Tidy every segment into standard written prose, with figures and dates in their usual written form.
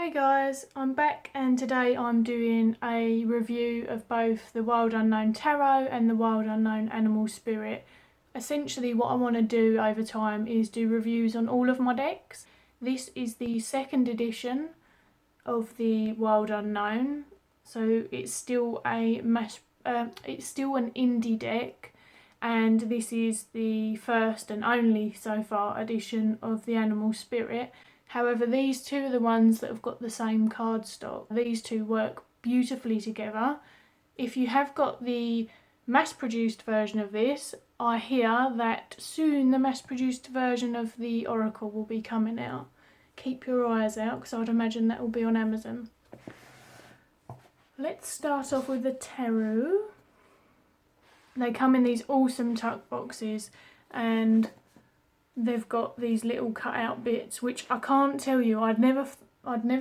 Hey guys, I'm back and today I'm doing a review of both the Wild Unknown Tarot and the Wild Unknown Animal Spirit. Essentially what I want to do over time is do reviews on all of my decks. This is the second edition of the Wild Unknown, so it's still it's still an indie deck, and this is the first and only so far edition of the Animal Spirit. However, these two are the ones that have got the same cardstock. These two work beautifully together. If you have got the mass-produced version of this, I hear that soon the mass-produced version of the Oracle will be coming out. Keep your eyes out, because I'd imagine that will be on Amazon. Let's start off with the tarot. They come in these awesome tuck boxes, and they've got these little cut out bits, which I can't tell you, I'd never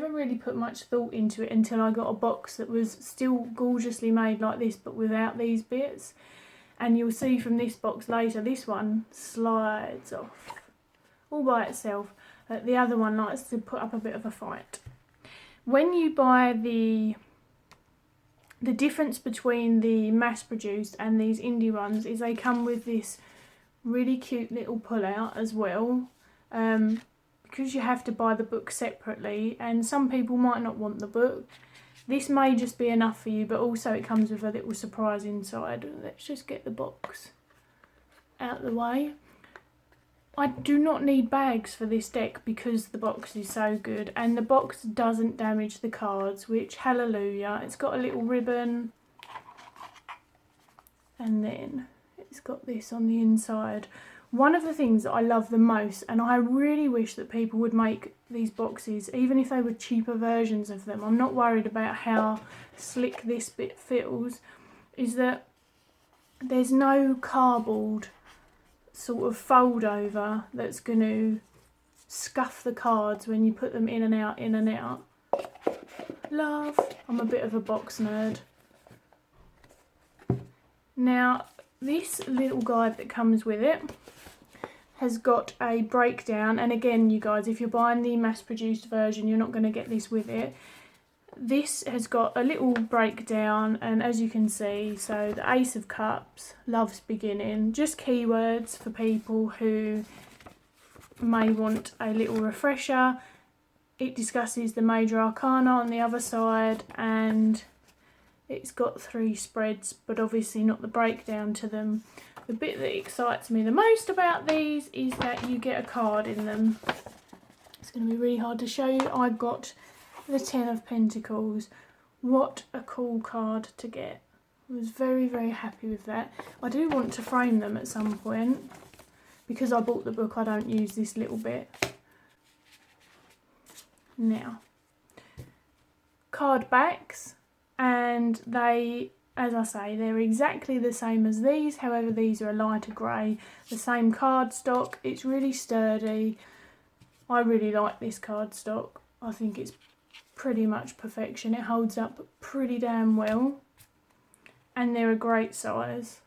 really put much thought into it until I got a box that was still gorgeously made like this but without these bits. And you'll see from this box later, this one slides off all by itself. The other one likes to put up a bit of a fight. When you buy the difference between the mass produced and these indie ones is they come with this really cute little pull out as well, because you have to buy the book separately and some people might not want the book. This may just be enough for you, but also it comes with a little surprise inside. Let's just get the box out of the way. I do not need bags for this deck because the box is so good, and the box doesn't damage the cards, which hallelujah. It's got a little ribbon, and then it's got this on the inside. One of the things that I love the most, and I really wish that people would make these boxes, even if they were cheaper versions of them, I'm not worried about how slick this bit feels, is that there's no cardboard sort of fold over that's going to scuff the cards when you put them in and out, in and out. Love. I'm a bit of a box nerd. Now, this little guide that comes with it has got a breakdown, and again you guys, if you're buying the mass-produced version you're not going to get this with it. This has got a little breakdown, and as you can see, so the Ace of Cups, Love's Beginning, just keywords for people who may want a little refresher. It discusses the major arcana on the other side, and it's got 3 spreads, but obviously not the breakdown to them. The bit that excites me the most about these is that you get a card in them. It's going to be really hard to show you. I got the 10 of Pentacles. What a cool card to get. I was very, very happy with that. I do want to frame them at some point. Because I bought the book, I don't use this little bit. Now, card backs. And they, as I say, they're exactly the same as these. However, these are a lighter grey. The same cardstock. It's really sturdy. I really like this cardstock. I think it's pretty much perfection. It holds up pretty damn well. And they're a great size.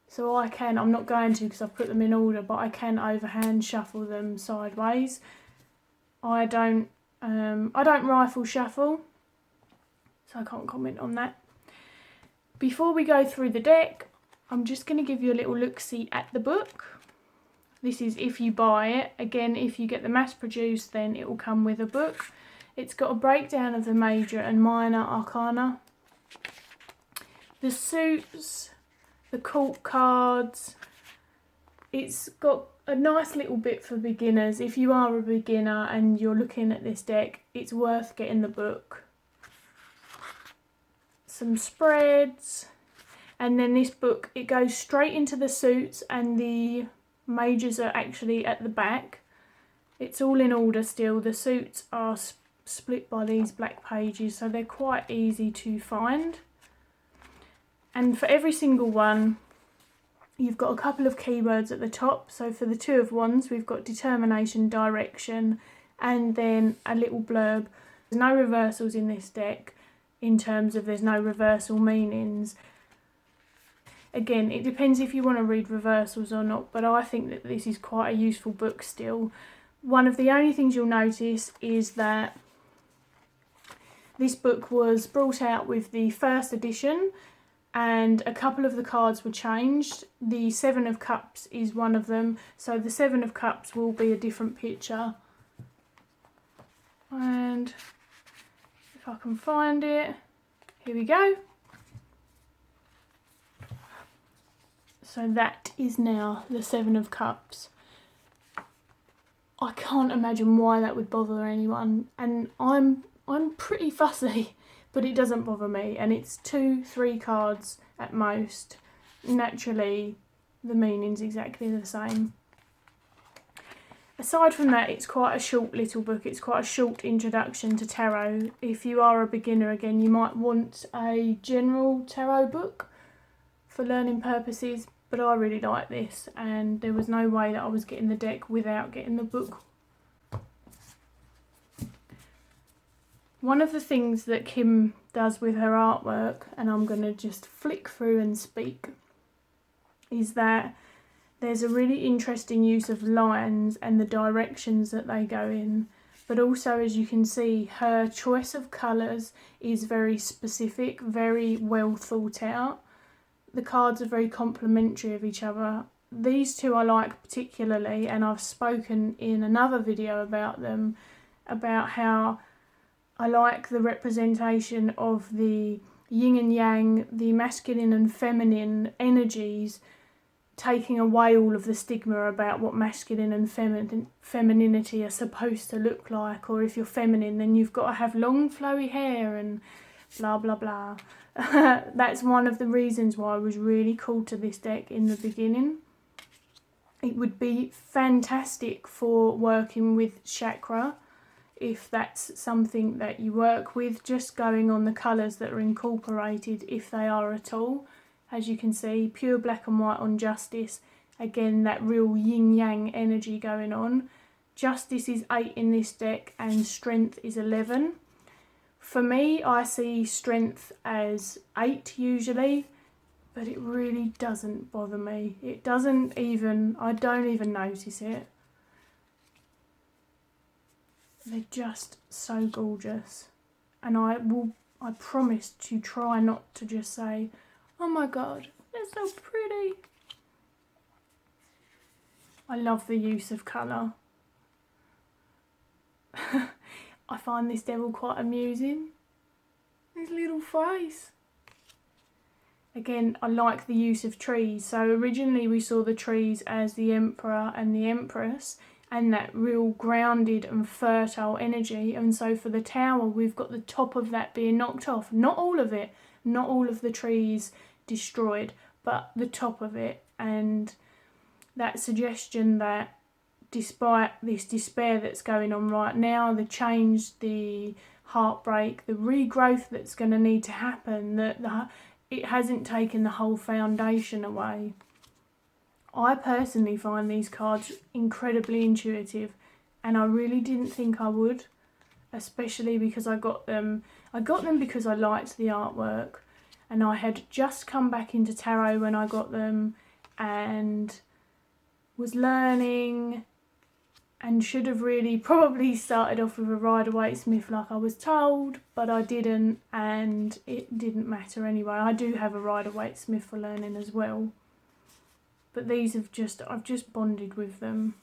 So I'm not going to because I've put them in order, but I can overhand shuffle them sideways. I don't rifle shuffle, so I can't comment on that. Before we go through the deck, I'm just going to give you a little look-see at the book. This is if you buy it. Again, if you get the mass-produced, then it will come with a book. It's got a breakdown of the major and minor arcana, the suits, the court cards. It's got a nice little bit for beginners. If you are a beginner and you're looking at this deck, it's worth getting the book. Some spreads, and then this book, it goes straight into the suits, and the majors are actually at the back. It's all in order still. The suits are split by these black pages, so they're quite easy to find. And for every single one, you've got a couple of keywords at the top. So for the 2 of Wands, we've got determination, direction, and then a little blurb. There's no reversals in this deck, in terms of there's no reversal meanings. Again, it depends if you want to read reversals or not, but I think that this is quite a useful book still. One of the only things you'll notice is that This book was brought out with the first edition, and a couple of the cards were changed. The Seven of Cups is one of them, so the Seven of Cups will be a different picture. And if I can find it, here we go. So that is now the Seven of Cups. I can't imagine why that would bother anyone, and I'm pretty fussy, but it doesn't bother me, and it's 2-3 cards at most. Naturally, the meaning's exactly the same. Aside from that, it's quite a short little book. It's quite a short introduction to tarot. If you are a beginner, again, you might want a general tarot book for learning purposes, but I really like this, and there was no way that I was getting the deck without getting the book. One of the things that Kim does with her artwork, and I'm going to just flick through and speak, is that there's a really interesting use of lines and the directions that they go in. But also, as you can see, her choice of colours is very specific, very well thought out. The cards are very complementary of each other. These two I like particularly, and I've spoken in another video about them, about how I like the representation of the yin and yang, the masculine and feminine energies, taking away all of the stigma about what masculine and femininity are supposed to look like, or if you're feminine then you've got to have long flowy hair and blah blah blah. That's one of the reasons why I was really called to this deck in the beginning. It would be fantastic for working with chakra, if that's something that you work with, just going on the colours that are incorporated, if they are at all. As you can see, pure black and white on Justice. Again, that real yin-yang energy going on. Justice is 8 in this deck and Strength is 11. For me, I see Strength as 8 usually, but it really doesn't bother me. I don't even notice it. They're just so gorgeous. And I promise to try not to just say, oh my god, they're so pretty. I love the use of colour. I find this devil quite amusing. His little face. Again, I like the use of trees. So originally we saw the trees as the Emperor and the Empress, and that real grounded and fertile energy. And so for the tower, we've got the top of that being knocked off. Not all of it, not all of the trees destroyed, but the top of it. And that suggestion that despite this despair that's going on right now, the change, the heartbreak, the regrowth that's going to need to happen, that it hasn't taken the whole foundation away. I personally find these cards incredibly intuitive, and I really didn't think I would, especially because I got them because I liked the artwork, and I had just come back into tarot when I got them and was learning, and should have really probably started off with a Rider-Waite-Smith like I was told, but I didn't, and it didn't matter anyway. I do have a Rider-Waite-Smith for learning as well. But these I've just bonded with them.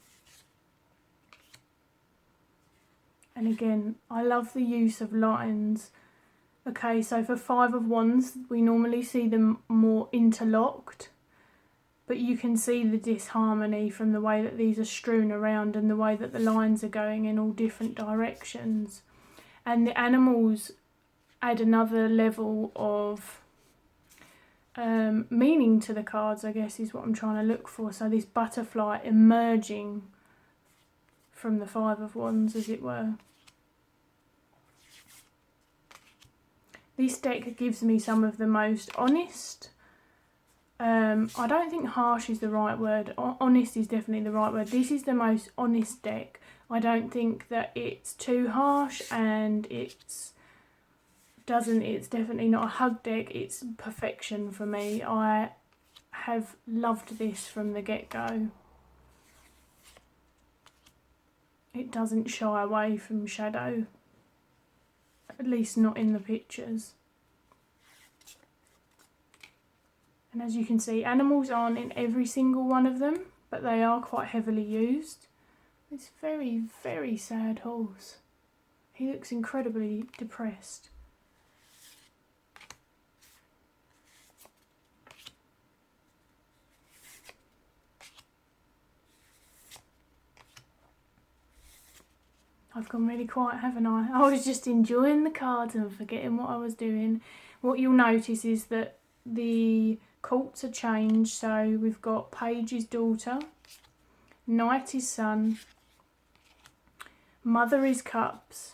And again, I love the use of lines. Okay, so for 5 of Wands, we normally see them more interlocked, but you can see the disharmony from the way that these are strewn around and the way that the lines are going in all different directions. And the animals add another level of meaning to the cards, I guess, is what I'm trying to look for. So this butterfly emerging from the 5 of Wands, as it were. This deck gives me some of the most honest, I don't think harsh is the right word, honest is definitely the right word. This is the most honest deck. I don't think that it's too harsh, and it's definitely not a hug deck. It's perfection for me. I have loved this from the get-go. It doesn't shy away from shadow. at least not in the pictures. And as you can see, animals aren't in every single one of them, but they are quite heavily used. This very, very sad horse. He looks incredibly depressed. I've gone really quiet, haven't I? I was just enjoying the cards and forgetting what I was doing. What you'll notice is that the courts are changed. So we've got Page's daughter, Knight is son, Mother is cups.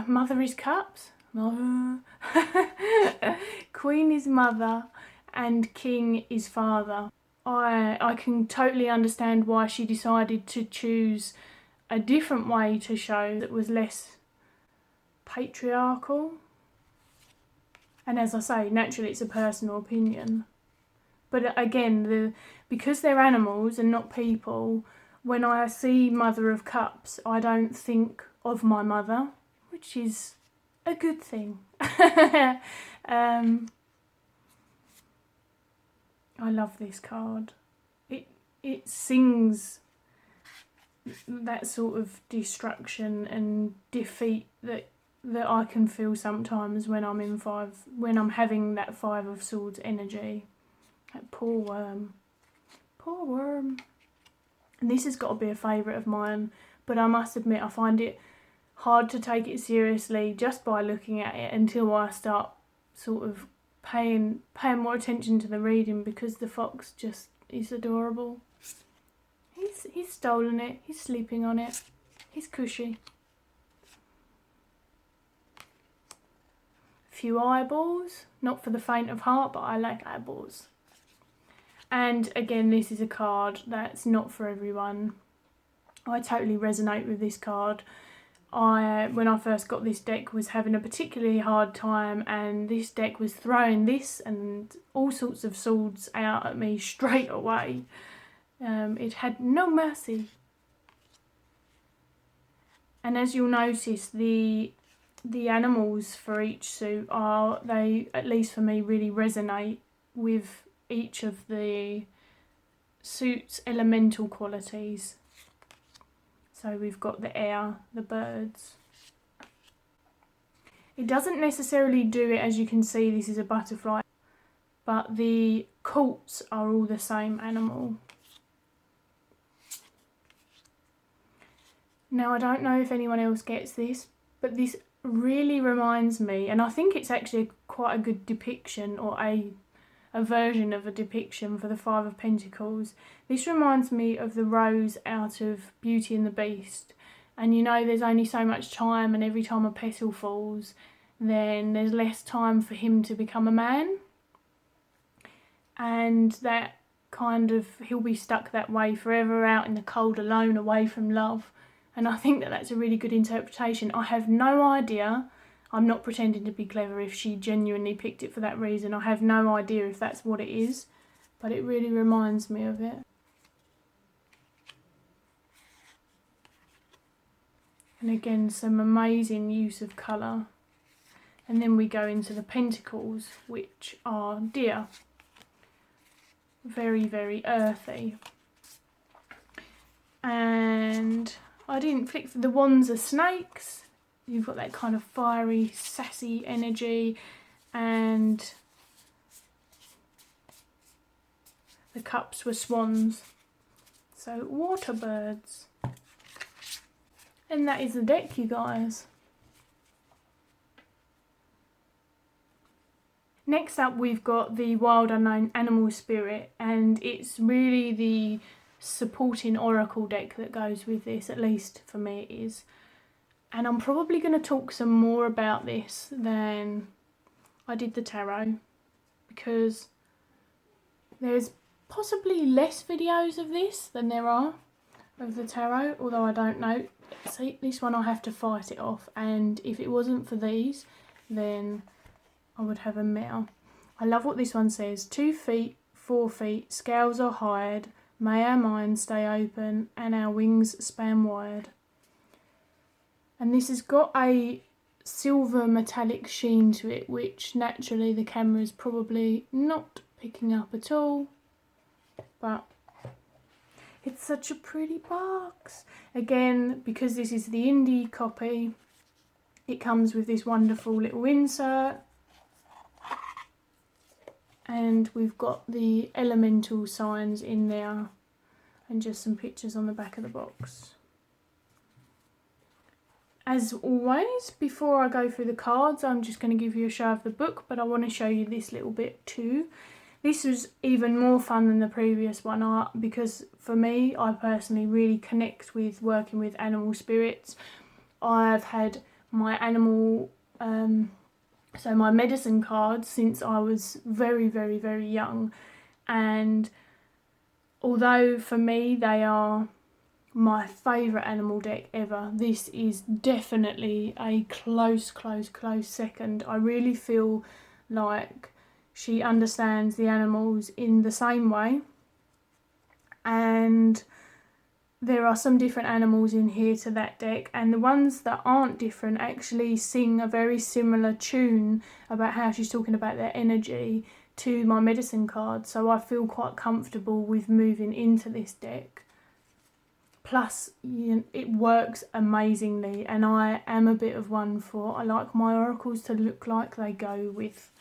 Mother is cups? Queen is mother and king is father. I can totally understand why she decided to choose a different way to show that was less patriarchal. And as I say, naturally it's a personal opinion. But again, because they're animals and not people, when I see Mother of Cups, I don't think of my mother, which is a good thing. I love this card. It sings that sort of destruction and defeat that I can feel sometimes when I'm having that Five of Swords energy. That poor worm. Poor worm. And this has got to be a favourite of mine, but I must admit I find it hard to take it seriously just by looking at it until I start sort of paying more attention to the reading, because the fox just is adorable. He's stolen it, he's sleeping on it, he's cushy. A few eyeballs, not for the faint of heart, but I like eyeballs. And again, this is a card that's not for everyone. I totally resonate with this card. When I first got this deck, was having a particularly hard time, and this deck was throwing this and all sorts of swords out at me straight away. It had no mercy. And as you'll notice, the animals for each suit they, at least for me, really resonate with each of the suit's elemental qualities. So we've got the air, the birds. It doesn't necessarily do it, as you can see, this is a butterfly, but the courts are all the same animal. Now, I don't know if anyone else gets this, but this really reminds me, and I think it's actually quite a good depiction, or a version of a depiction for the Five of Pentacles. This reminds me of the rose out of Beauty and the Beast. And you know, there's only so much time, and every time a petal falls, then there's less time for him to become a man. And that kind of, he'll be stuck that way forever, out in the cold alone, away from love. And I think that that's a really good interpretation. I have no idea, I'm not pretending to be clever, if she genuinely picked it for that reason. I have no idea if that's what it is, but it really reminds me of it. And again, some amazing use of colour. And then we go into the pentacles, which are deer. Very, very earthy. And I didn't flick for the wands are snakes. You've got that kind of fiery, sassy energy, and the cups were swans. So water birds. And that is the deck, you guys. Next up, we've got the Wild Unknown Animal Spirit, and it's really the supporting oracle deck that goes with this, at least for me it is. And I'm probably going to talk some more about this than I did the tarot, because there's possibly less videos of this than there are of the tarot, although I don't know. See, this one I have to fight it off, and if it wasn't for these, then I would have a mare. I love what this one says. 2 feet, 4 feet, scales are hired, may our minds stay open and our wings span wide. And this has got a silver metallic sheen to it, which naturally the camera is probably not picking up at all, but it's such a pretty box. Again, because this is the indie copy, it comes with this wonderful little insert, and we've got the elemental signs in there and just some pictures on the back of the box. As always, before I go through the cards, I'm just going to give you a show of the book, but I want to show you this little bit too. This was even more fun than the previous one because for me, I personally really connect with working with animal spirits. I've had my animal, so my medicine cards since I was very, very, very young. And although for me they are my favourite animal deck ever, this is definitely a close second. I really feel like she understands the animals in the same way, and there are some different animals in here to that deck, and the ones that aren't different actually sing a very similar tune about how she's talking about their energy to my medicine card, so I feel quite comfortable with moving into this deck. Plus, it works amazingly, and I am a bit of one for, I like my oracles to look like they go with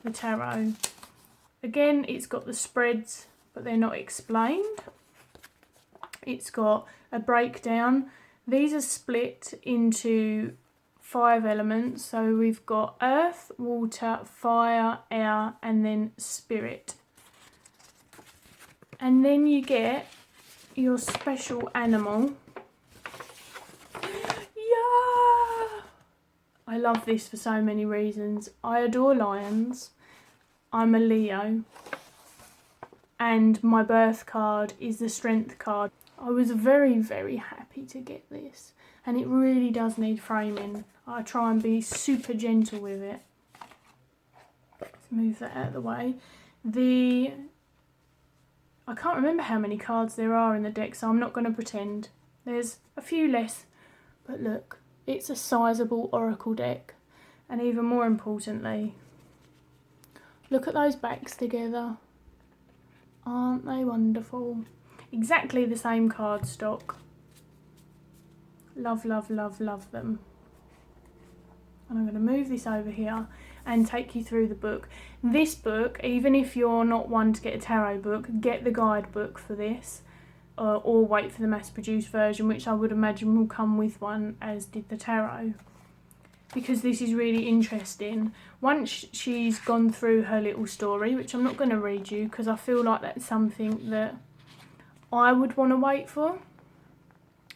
the tarot. Again, it's got the spreads, but they're not explained. It's got a breakdown. These are split into 5 elements. So we've got earth, water, fire, air, and then spirit. And then you get your special animal. Yeah! I love this for so many reasons. I adore lions. I'm a Leo. And my birth card is the strength card. I was very, very happy to get this. And it really does need framing. I try and be super gentle with it. Let's move that out of the way. I can't remember how many cards there are in the deck, so I'm not going to pretend. There's a few less. But look, it's a sizable oracle deck. And even more importantly, look at those backs together. Aren't they wonderful? Exactly the same card stock. Love, love, love, love them. And I'm going to move this over here and take you through the book. This book, even if you're not one to get a tarot book, get the guidebook for this. Or wait for the mass-produced version, which I would imagine will come with one, as did the tarot. Because this is really interesting. Once she's gone through her little story, which I'm not going to read you because I feel like that's something that I would want to wait for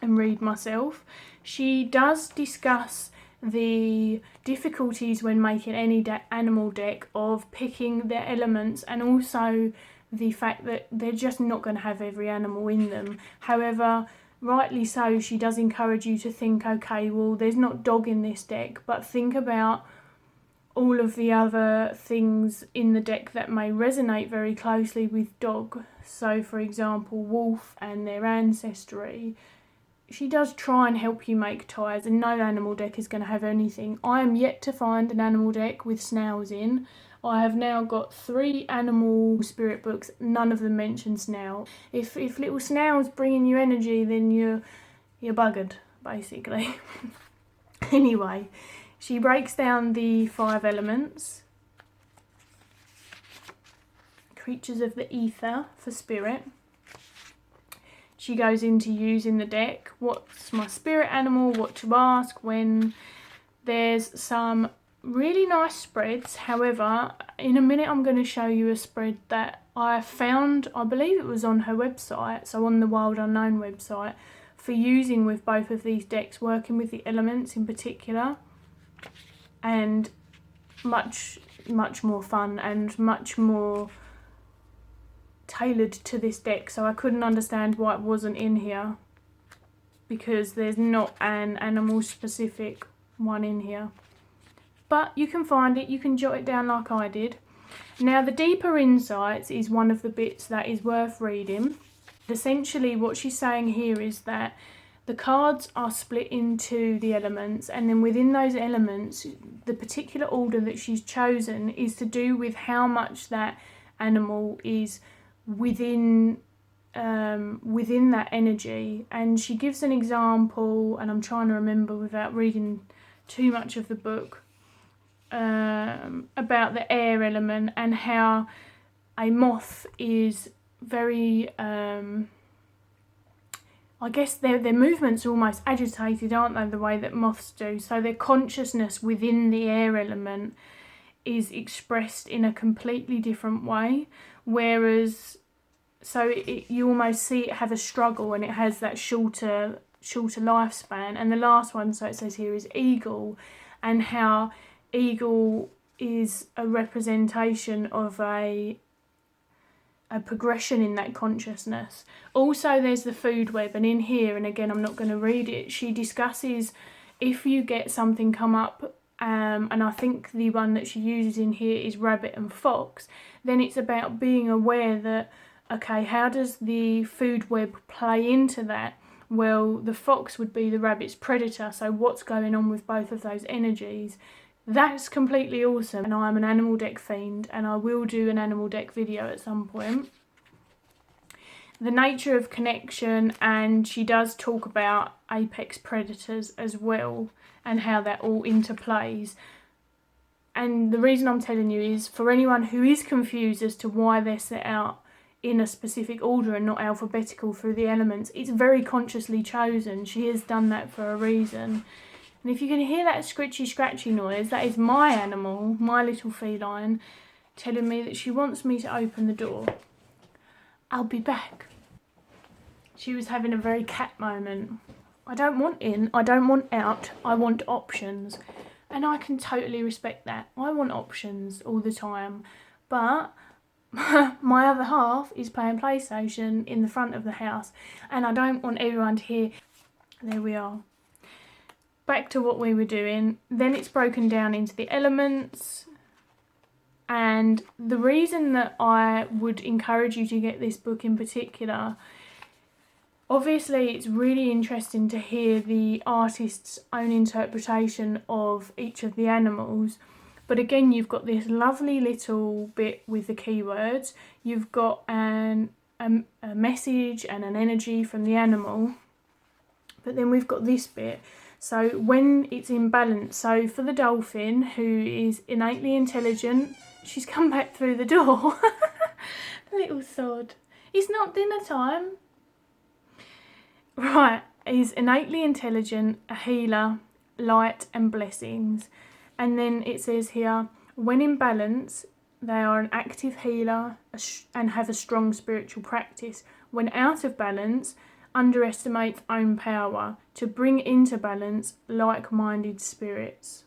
and read myself. She does discuss the difficulties when making any animal deck of picking their elements, and also the fact that they're just not going to have every animal in them. However, rightly so, she does encourage you to think, okay, well, there's not dog in this deck, but think about all of the other things in the deck that may resonate very closely with dog. So, for example, wolf and their ancestry. She does try and help you make ties, and no animal deck is going to have anything. I am yet to find an animal deck with snails in. I have now got 3 animal spirit books, none of them mention snail. If little snail's bringing you energy, then you're buggered, basically. Anyway, she breaks down the 5 elements. Creatures of the ether for spirit. She goes into using the deck. What's my spirit animal? What to ask when. There's some really nice spreads. However, in a minute I'm going to show you a spread that I found, I believe it was on her website, so on the Wild Unknown website, for using with both of these decks, working with the elements in particular, and much more fun and much more tailored to this deck. So I couldn't understand why it wasn't in here, because there's not an animal specific one in here. But you can find it, you can jot it down like I did. Now, the deeper insights is one of the bits that is worth reading. Essentially what she's saying here is that The cards are split into the elements, and then within those elements, the particular order that she's chosen is to do with how much that animal is within that energy. And she gives an example, and I'm trying to remember without reading too much of the book, about the air element and how a moth is very I guess their movements are almost agitated, aren't they, the way that moths do. So their consciousness within the air element is expressed in a completely different way. Whereas, you almost see it have a struggle, and it has that shorter lifespan. And the last one, so it says here, is eagle, and how eagle is a representation of a progression in that consciousness. Also, there's the food web, and in here, and again, I'm not going to read it, she discusses if you get something come up, and I think the one that she uses in here is rabbit and fox, then it's about being aware that, okay, how does the food web play into that? Well, the fox would be the rabbit's predator, so what's going on with both of those energies? That's completely awesome, and I'm an animal deck fiend, and I will do an animal deck video at some point. The nature of connection, and she does talk about apex predators as well, and how that all interplays. And the reason I'm telling you is for anyone who is confused as to why they're set out in a specific order and not alphabetical through the elements, it's very consciously chosen. She has done that for a reason. And if you can hear that scritchy scratchy noise, that is my animal, my little feline, telling me that she wants me to open the door. I'll be back. She was having a very cat moment. I don't want in, I don't want out, I want options. And I can totally respect that. I want options all the time. But my other half is playing PlayStation in the front of the house, and I don't want everyone to hear. There we are. Back to what we were doing. Then it's broken down into the elements. And the reason that I would encourage you to get this book in particular, obviously it's really interesting to hear the artist's own interpretation of each of the animals. But again, you've got this lovely little bit with the keywords. You've got a message and an energy from the animal. But then we've got this bit. So when it's in balance, so for the dolphin, who is innately intelligent, she's come back through the door. Little sod. It's not dinner time. Right, is innately intelligent, a healer, light and blessings. And then it says here, when in balance, they are an active healer and have a strong spiritual practice. When out of balance, underestimate own power to bring into balance like-minded spirits.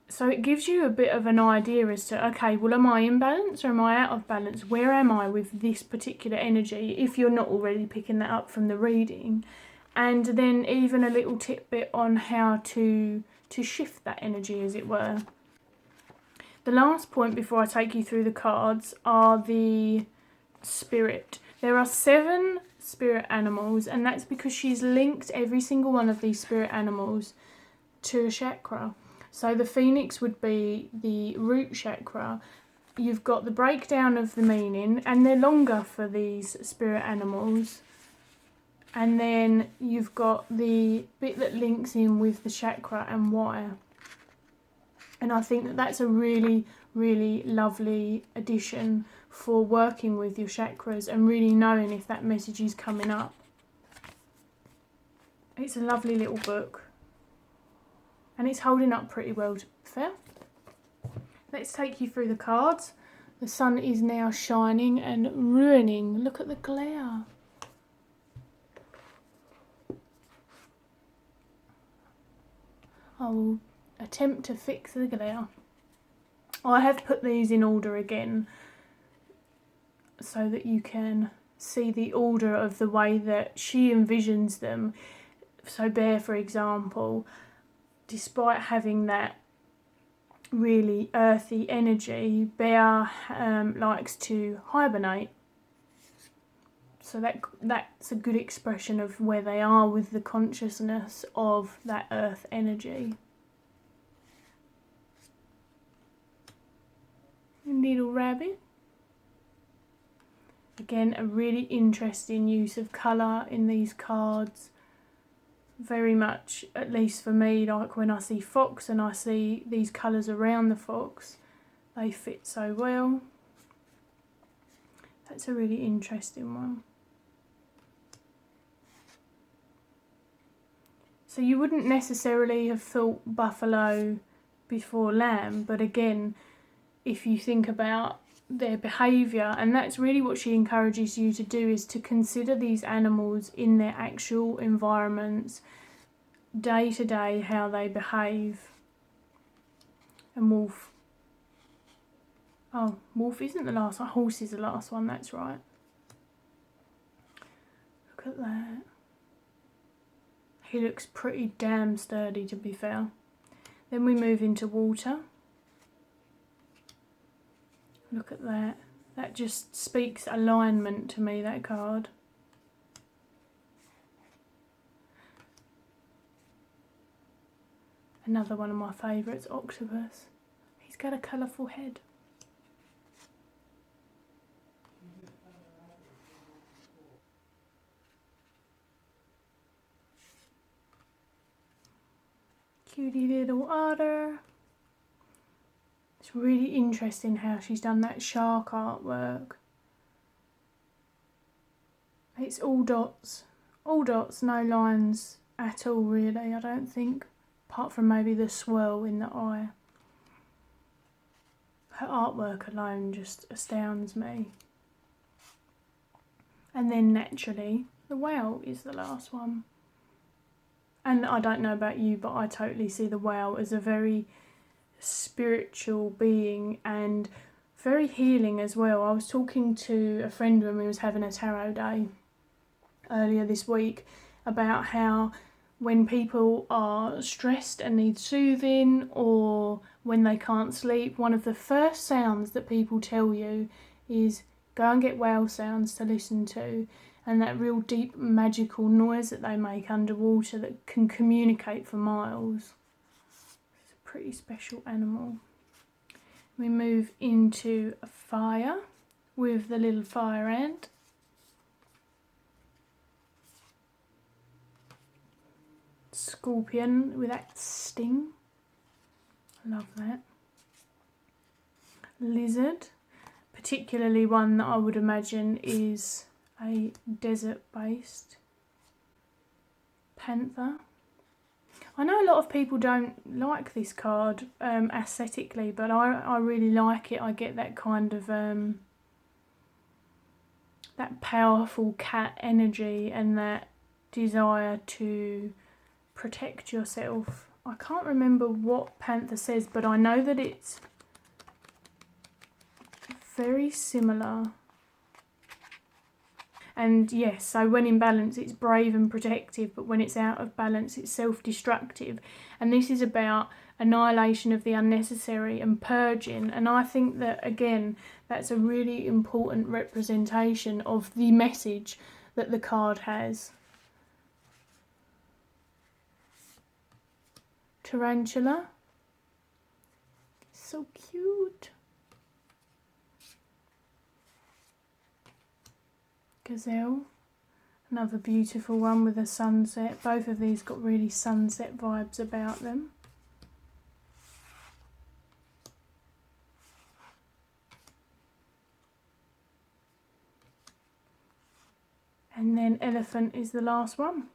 So it gives you a bit of an idea as to, okay, well, am I in balance or am I out of balance? Where am I with this particular energy, if you're not already picking that up from the reading? And then even a little tidbit on how to shift that energy, as it were. The last point before I take you through the cards are the spirit. There are 7 spirit animals, and that's because she's linked every single one of these spirit animals to a chakra. So the phoenix would be the root chakra. You've got the breakdown of the meaning, and they're longer for these spirit animals. And then you've got the bit that links in with the chakra and why. And I think that that's a really, really lovely addition for working with your chakras and really knowing if that message is coming up. It's a lovely little book. And it's holding up pretty well, to be fair. Let's take you through the cards. The sun is now shining and ruining. Look at the glare. I will attempt to fix the glare. I have put these in order again so that you can see the order of the way that she envisions them. So Bear, for example, despite having that really earthy energy, Bear likes to hibernate. So that's a good expression of where they are with the consciousness of that earth energy. Little rabbit. Again, a really interesting use of colour in these cards. Very much, at least for me, like when I see fox and I see these colours around the fox, they fit so well. That's a really interesting one. So you wouldn't necessarily have thought buffalo before lamb, but again, if you think about their behaviour, and that's really what she encourages you to do, is to consider these animals in their actual environments, day to day, how they behave. And wolf. Oh, wolf isn't the last one, horse is the last one, that's right. Look at that. He looks pretty damn sturdy, to be fair. Then we move into water. Look at that. That just speaks alignment to me, that card. Another one of my favourites, octopus. He's got a colourful head. Cutie little otter. It's really interesting how she's done that shark artwork. It's all dots, no lines at all really, I don't think, apart from maybe the swirl in the eye. Her artwork alone just astounds me. And then naturally, the whale is the last one. And I don't know about you, but I totally see the whale as a very spiritual being and very healing as well. I was talking to a friend when we was having a tarot day earlier this week about how when people are stressed and need soothing, or when they can't sleep, one of the first sounds that people tell you is go and get whale sounds to listen to. And that real deep magical noise that they make underwater that can communicate for miles. It's a pretty special animal. We move into a fire with the little fire ant. Scorpion with that sting. I love that. Lizard, particularly one that I would imagine is a desert-based. Panther. I know a lot of people don't like this card aesthetically, but I really like it. I get that kind of that powerful cat energy and that desire to protect yourself. I can't remember what Panther says, but I know that it's very similar. And yes, so when in balance it's brave and protective, but when it's out of balance it's self-destructive. And this is about annihilation of the unnecessary and purging. And I think that, again, that's a really important representation of the message that the card has. Tarantula. So cute. Gazelle, another beautiful one with a sunset. Both of these got really sunset vibes about them. And then elephant is the last one.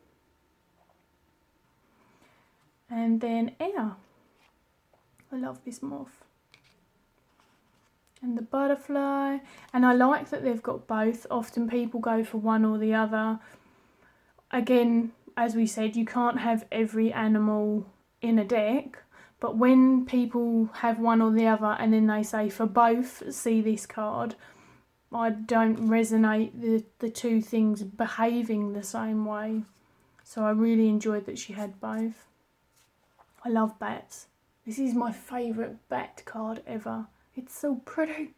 And then air. I love this moth. And the butterfly, and I like that they've got both. Often people go for one or the other. Again, as we said, you can't have every animal in a deck, but when people have one or the other and then they say for both, see this card, I don't resonate the two things behaving the same way. So I really enjoyed that she had both. I love bats. This is my favourite bat card ever. It's so pretty.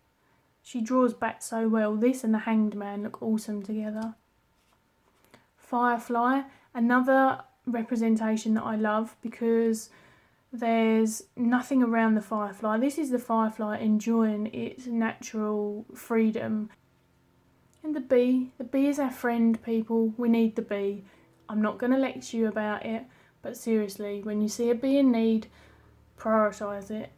She draws bats so well. This and the Hanged Man look awesome together. Firefly, another representation that I love because there's nothing around the firefly. This is the firefly enjoying its natural freedom. And the bee is our friend, people. We need the bee. I'm not going to lecture you about it, but seriously, when you see a bee in need, prioritise it.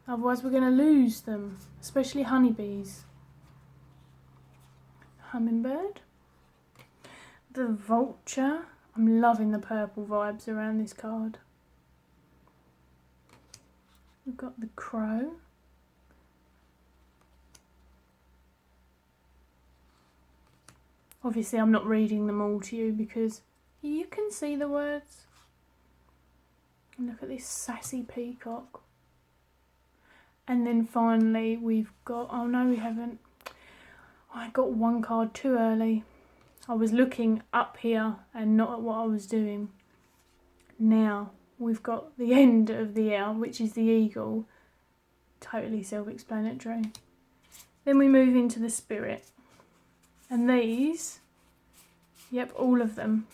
Otherwise we're going to lose them, especially honeybees. Hummingbird. The vulture. I'm loving the purple vibes around this card. We've got the crow. Obviously I'm not reading them all to you because you can see the words. And look at this sassy peacock. And then finally we've got, oh no we haven't. I got one card too early. I was looking up here and not at what I was doing. Now we've got the end of the hour, which is the eagle. Totally self-explanatory. Then we move into the spirit. And these, yep, all of them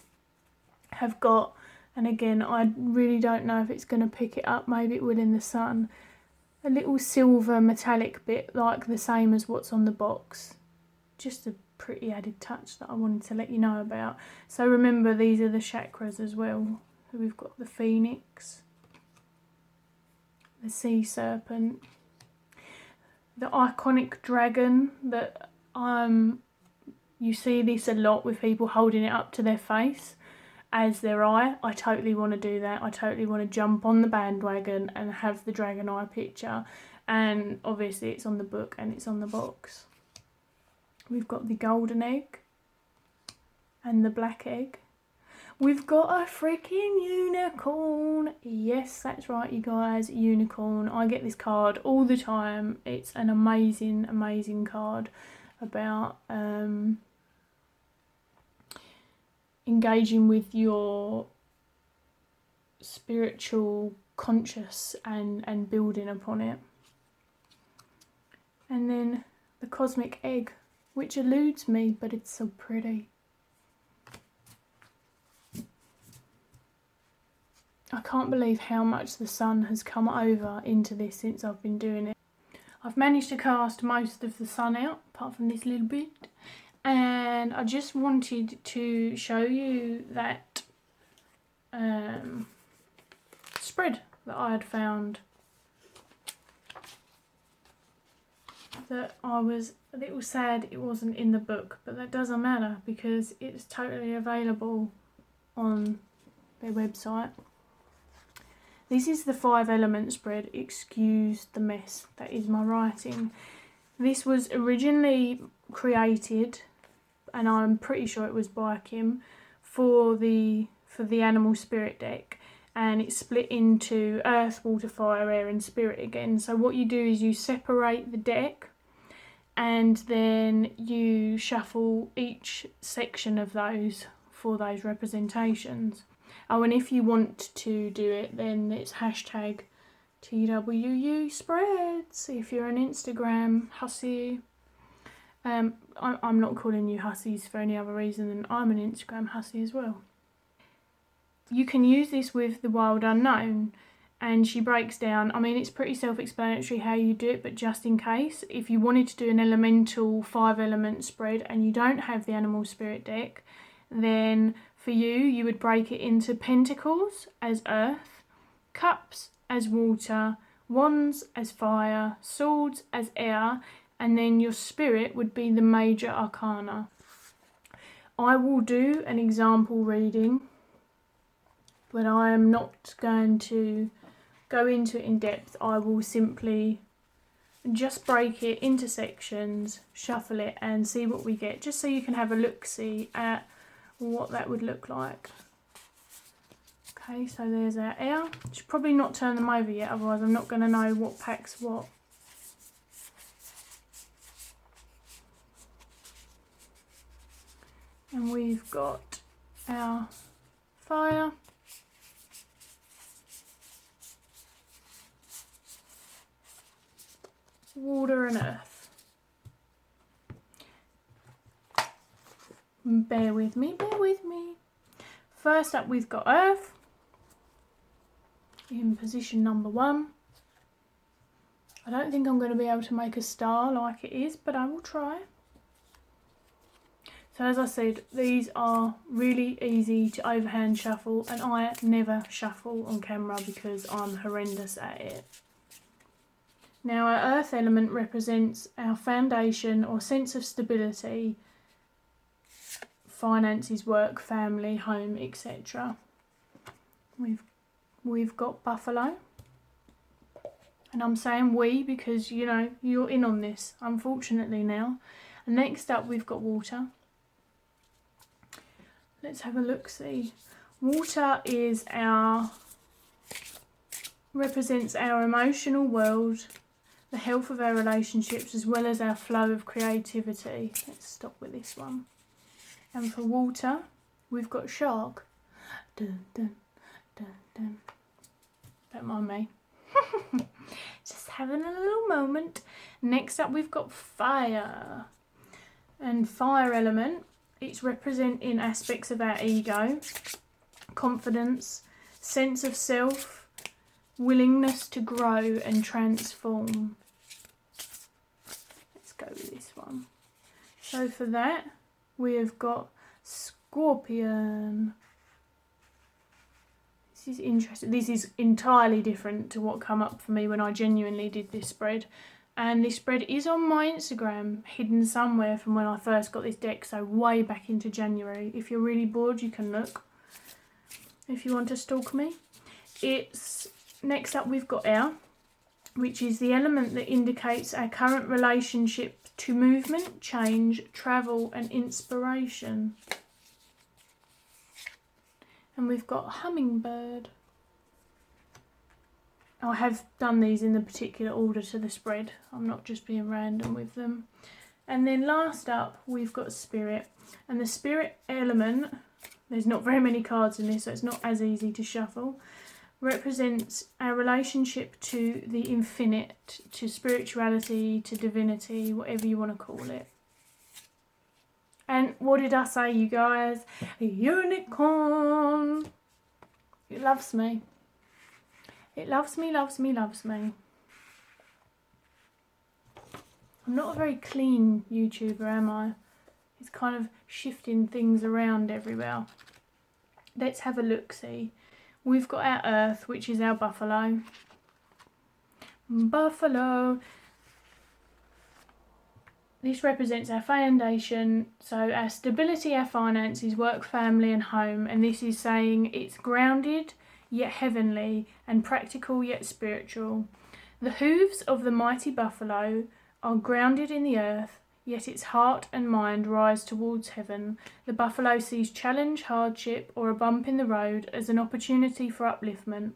have got, and again, I really don't know if it's going to pick it up, maybe it will in the sun, a little silver metallic bit like the same as what's on the box. Just a pretty added touch that I wanted to let you know about. So remember, these are the chakras as well. So we've got the phoenix, the sea serpent, the iconic dragon that you see this a lot with people holding it up to their face as their eye. I totally want to do that. I totally want to jump on the bandwagon and have the dragon eye picture. And obviously it's on the book and it's on the box. We've got the golden egg and the black egg. We've got a freaking unicorn. Yes, that's right, you guys, unicorn. I get this card all the time. It's an amazing, amazing card about engaging with your spiritual conscious and building upon it. And then the cosmic egg, which eludes me, but it's so pretty. I can't believe how much the sun has come over into this since I've been doing it. I've managed to cast most of the sun out, apart from this little bit. And I just wanted to show you that spread that I had found. That I was a little sad it wasn't in the book, but that doesn't matter because it's totally available on their website. This is the 5 element spread. Excuse the mess that is my writing. This was originally created, and I'm pretty sure it was by Kim, for the animal spirit deck, and it's split into earth, water, fire, air and spirit again. So what you do is you separate the deck and then you shuffle each section of those for those representations. Oh, and if you want to do it, then it's hashtag TWU spreads if you're on Instagram, hussy. I'm not calling you hussies for any other reason than I'm an Instagram hussy as well. You can use this with the Wild Unknown, and she breaks down, I mean it's pretty self-explanatory how you do it, but just in case, if you wanted to do an elemental 5 element spread and you don't have the animal spirit deck, then for you would break it into pentacles as earth, cups as water, wands as fire, swords as air, and then your spirit would be the major arcana. I will do an example reading, but I am not going to go into it in depth. I will simply just break it into sections, shuffle it and see what we get, just so you can have a look-see at what that would look like. Okay, so there's our air. Should probably not turn them over yet, otherwise I'm not going to know what packs what. And we've got our fire. Water and earth. Bear with me, bear with me. First up we've got Earth in position number 1. I don't think I'm going to be able to make a star like it is, but I will try. So as I said, these are really easy to overhand shuffle, and I never shuffle on camera because I'm horrendous at it. Now our earth element represents our foundation or sense of stability, finances, work, family, home, etc. We've got buffalo. And I'm saying we because, you know, you're in on this, unfortunately now. And next up we've got water. Let's have a look, see. Water is represents our emotional world, the health of our relationships, as well as our flow of creativity. Let's stop with this one. And for water, we've got shark. Dun, dun, dun, dun. Don't mind me. Just having a little moment. Next up we've got fire. And fire element, it's representing aspects of our ego, confidence, sense of self, willingness to grow and transform. Let's go with this one. So for that, we have got Scorpion. This is interesting. This is entirely different to what came up for me when I genuinely did this spread. And this spread is on my Instagram, hidden somewhere from when I first got this deck, so way back into January. If you're really bored, you can look, if you want to stalk me. Next up we've got air, which is the element that indicates our current relationship to movement, change, travel and inspiration. And we've got hummingbird. I have done these in the particular order to the spread. I'm not just being random with them. And then last up, we've got spirit. And the spirit element, there's not very many cards in this, so it's not as easy to shuffle, represents our relationship to the infinite, to spirituality, to divinity, whatever you want to call it. And what did I say, you guys? A unicorn. It loves me. It loves me, loves me, loves me. I'm not a very clean YouTuber, am I? It's kind of shifting things around everywhere. Let's have a look-see. We've got our earth, which is our buffalo. Buffalo. This represents our foundation, so our stability, our finances, work, family and home. And this is saying it's grounded, yet heavenly, and practical yet spiritual. The hooves of the mighty buffalo are grounded in the earth, yet its heart and mind rise towards heaven. The buffalo sees challenge, hardship, or a bump in the road as an opportunity for upliftment.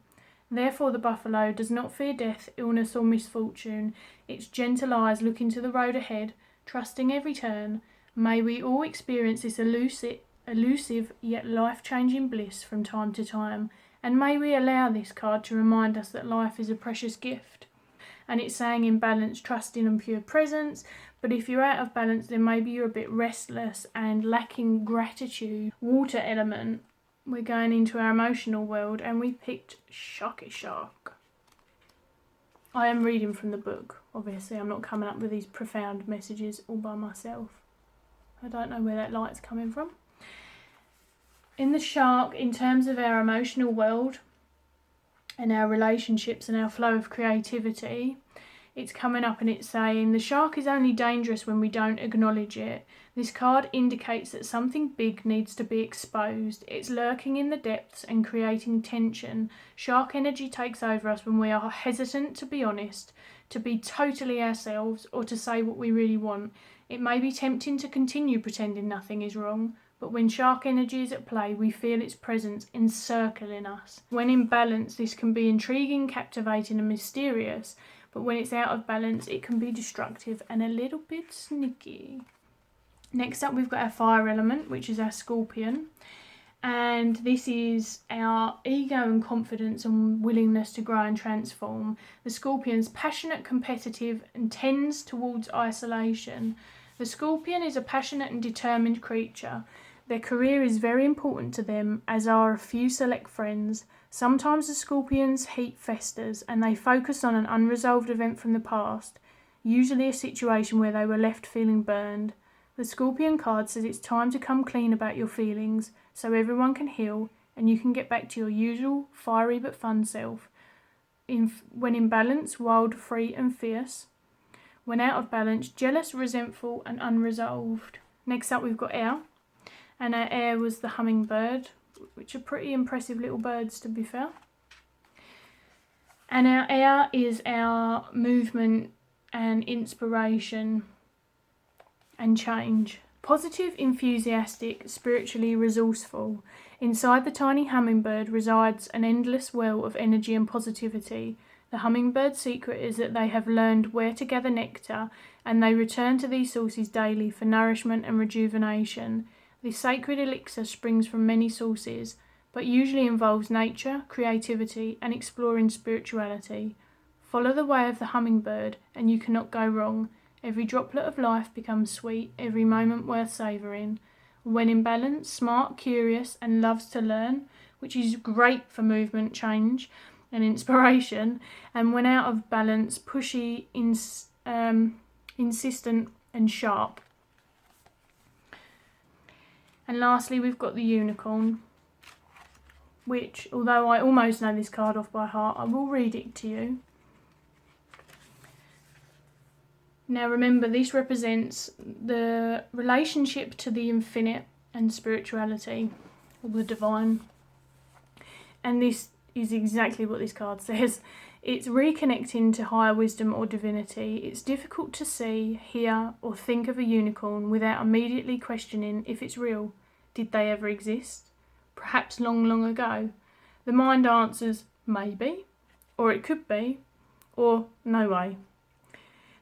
Therefore the buffalo does not fear death, illness or misfortune. Its gentle eyes look into the road ahead, trusting every turn. May we all experience this elusive yet life-changing bliss from time to time. And may we allow this card to remind us that life is a precious gift. And it's saying in balance, trust in and pure presence. But if you're out of balance, then maybe you're a bit restless and lacking gratitude. Water element, we're going into our emotional world, and we picked Sharky Shark. I am reading from the book, obviously. I'm not coming up with these profound messages all by myself. I don't know where that light's coming from. In the shark, in terms of our emotional world and our relationships and our flow of creativity, it's coming up and it's saying the shark is only dangerous when we don't acknowledge it. This card indicates that something big needs to be exposed. It's lurking in the depths and creating tension. Shark energy takes over us when we are hesitant to be honest, to be totally ourselves, or to say what we really want. It may be tempting to continue pretending nothing is wrong, but when shark energy is at play, we feel its presence encircling us. When in balance, this can be intriguing, captivating and mysterious, but when it's out of balance, it can be destructive and a little bit sneaky. Next up, we've got our fire element, which is our scorpion. And this is our ego and confidence and willingness to grow and transform. The scorpion's passionate, competitive and tends towards isolation. The scorpion is a passionate and determined creature. Their career is very important to them, as are a few select friends. Sometimes the Scorpion's heat festers and they focus on an unresolved event from the past, usually a situation where they were left feeling burned. The Scorpion card says it's time to come clean about your feelings so everyone can heal and you can get back to your usual fiery but fun self. When in balance, wild, free and fierce. When out of balance, jealous, resentful and unresolved. Next up we've got air. And our air was the hummingbird, which are pretty impressive little birds to be fair. And our air is our movement and inspiration and change. Positive, enthusiastic, spiritually resourceful. Inside the tiny hummingbird resides an endless well of energy and positivity. The hummingbird's secret is that they have learned where to gather nectar, and they return to these sources daily for nourishment and rejuvenation. This sacred elixir springs from many sources, but usually involves nature, creativity, and exploring spirituality. Follow the way of the hummingbird, and you cannot go wrong. Every droplet of life becomes sweet, every moment worth savouring. When in balance, smart, curious, and loves to learn, which is great for movement, change, and inspiration. And when out of balance, pushy, insistent, and sharp. And lastly, we've got the unicorn, which, although I almost know this card off by heart, I will read it to you. Now remember, this represents the relationship to the infinite and spirituality, or the divine. And this is exactly what this card says. It's reconnecting to higher wisdom or divinity. It's difficult to see, hear, or think of a unicorn without immediately questioning if it's real. Did they ever exist? Perhaps long, long ago. The mind answers, maybe, or it could be, or no way.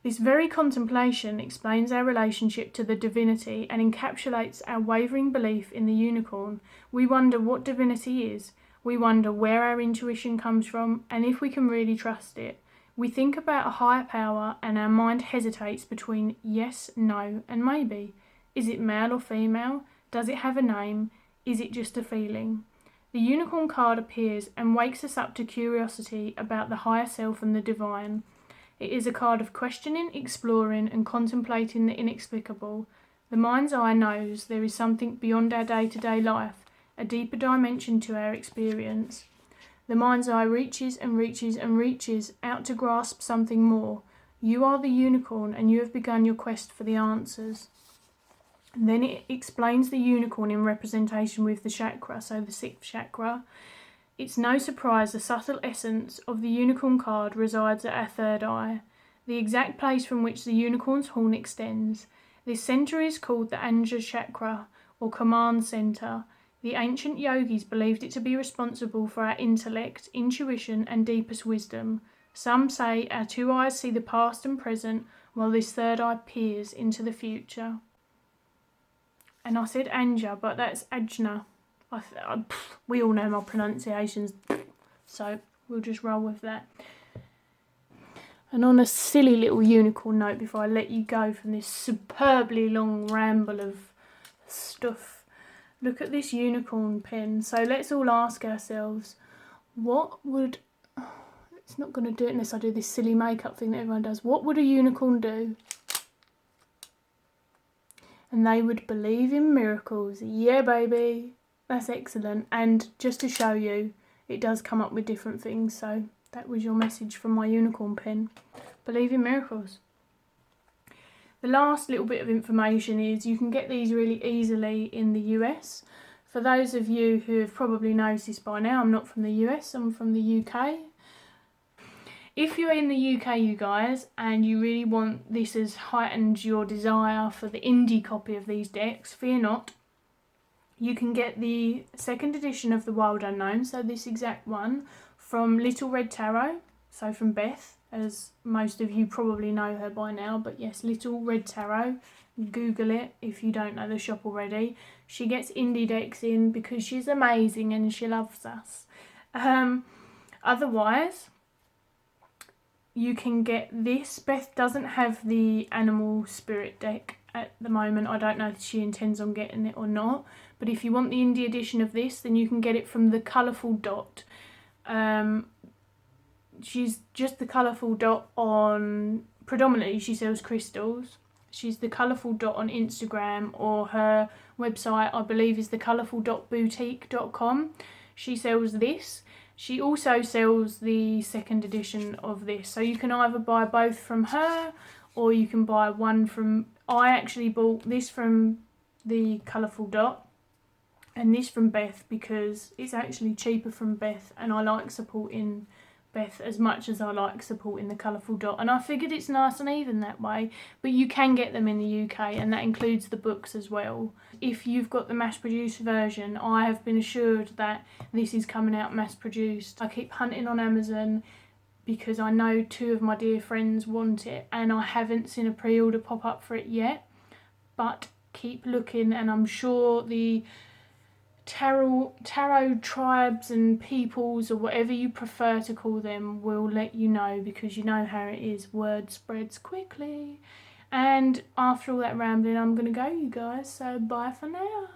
This very contemplation explains our relationship to the divinity and encapsulates our wavering belief in the unicorn. We wonder what divinity is. We wonder where our intuition comes from and if we can really trust it. We think about a higher power and our mind hesitates between yes, no, and maybe. Is it male or female? Does it have a name? Is it just a feeling? The unicorn card appears and wakes us up to curiosity about the higher self and the divine. It is a card of questioning, exploring, and contemplating the inexplicable. The mind's eye knows there is something beyond our day-to-day life, a deeper dimension to our experience. The mind's eye reaches and reaches and reaches out to grasp something more. You are the unicorn and you have begun your quest for the answers. And then it explains the unicorn in representation with the chakra, so the 6th chakra. It's no surprise the subtle essence of the unicorn card resides at our 3rd eye, the exact place from which the unicorn's horn extends. This centre is called the Anja chakra, or command centre. The ancient yogis believed it to be responsible for our intellect, intuition, and deepest wisdom. Some say our 2 eyes see the past and present, while this 3rd eye peers into the future. And I said Anja, but that's Ajna. We all know my pronunciations, so we'll just roll with that. And on a silly little unicorn note, before I let you go from this superbly long ramble of stuff, look at this unicorn pen. So let's all ask ourselves, what would... It's not going to do it unless I do this silly makeup thing that everyone does. What would a unicorn do? And they would believe in miracles. Yeah, baby. That's excellent. And just to show you, it does come up with different things. So that was your message from my unicorn pen. Believe in miracles. The last little bit of information is you can get these really easily in the US. For those of you who have probably noticed by now, I'm not from the US, I'm from the UK. If you're in the UK, you guys, and you really want this as heightened your desire for the indie copy of these decks, fear not. You can get the 2nd edition of the Wild Unknown, so this exact one, from Little Red Tarot, so from Beth, as most of you probably know her by now, but yes, Little Red Tarot, Google it if you don't know the shop already. She gets indie decks in because she's amazing and she loves us. Otherwise, you can get this. Beth doesn't have the Animal Spirit deck, at the moment. I don't know if she intends on getting it or not, but if you want the indie edition of this, then you can get it from the Colourful Dot. She's just the Colourful Dot on, predominantly she sells crystals. She's the Colourful Dot on Instagram, or her website I believe is thecolourfuldotboutique.com. She sells this. She also sells the second edition of this, so you can either buy both from her or you can buy one from, I actually bought this from the Colourful Dot and this from Beth because it's actually cheaper from Beth, and I like supporting Beth as much as I like supporting the Colourful Dot, and I figured it's nice and even that way. But you can get them in the UK, and that includes the books as well. If you've got the mass produced version, I have been assured that this is coming out mass produced. I keep hunting on Amazon because I know 2 of my dear friends want it, and I haven't seen a pre-order pop up for it yet, but keep looking, and I'm sure the tarot tribes and peoples, or whatever you prefer to call them, will let you know, because you know how it is, word spreads quickly. And after all that rambling, I'm gonna go, you guys, so bye for now.